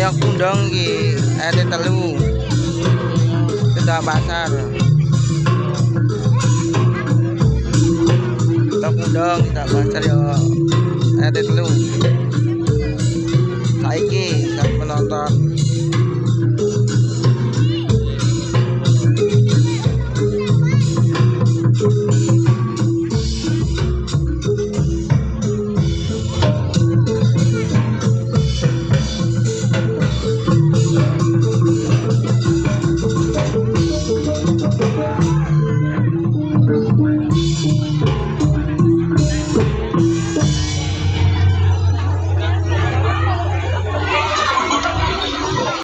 Yang kundang ki ada telu tidak pasar kita kundang tidak pasar ya ada telu saiki sak penonton